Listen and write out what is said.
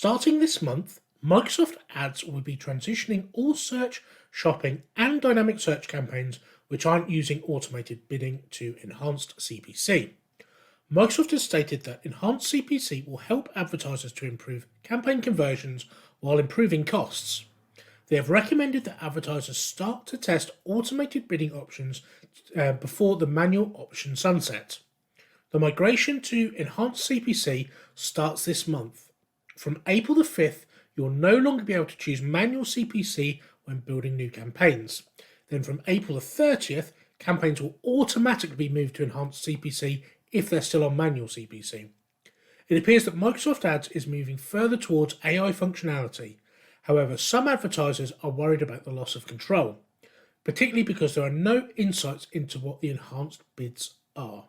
Starting this month, Microsoft Ads will be transitioning all search, shopping, and dynamic search campaigns which aren't using automated bidding to enhanced CPC. Microsoft has stated that enhanced CPC will help advertisers to improve campaign conversions while improving costs. They have recommended that advertisers start to test automated bidding options before the manual option sunset. The migration to enhanced CPC starts this month. From April the 5th, you'll no longer be able to choose manual CPC when building new campaigns. Then from April the 30th, campaigns will automatically be moved to enhanced CPC if they're still on manual CPC. It appears that Microsoft Ads is moving further towards AI functionality. However, some advertisers are worried about the loss of control, particularly because there are no insights into what the enhanced bids are.